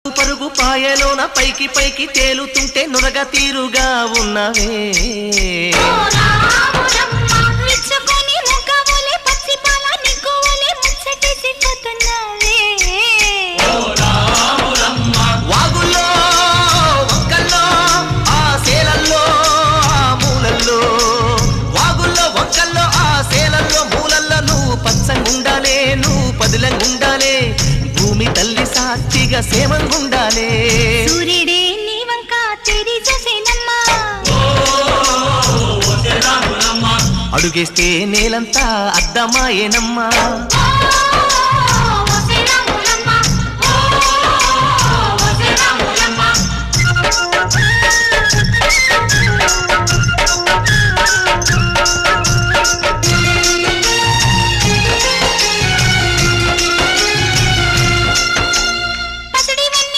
పరుగు పాయలోన పైకి పైకి తేలుతుంటే నురగ తీరుగా ఉన్నవే వాగుల్లో వంకల్లో ఆ సేలల్లో ఆ మూలల్లో వాగుల్లో వంకల్లో ఆ సేలల్లో మూలల్లో నువ్వు పచ్చంగుండాలే నువ్వు పదిలంగుండాలే భూమి తల్లి సాక్షిగా సేమంగుండాలే సూర్యుడే నీ వంక తెరి చూసేనమ్మా అడుగేస్తే నేలంతా అద్దమాయేనమ్మా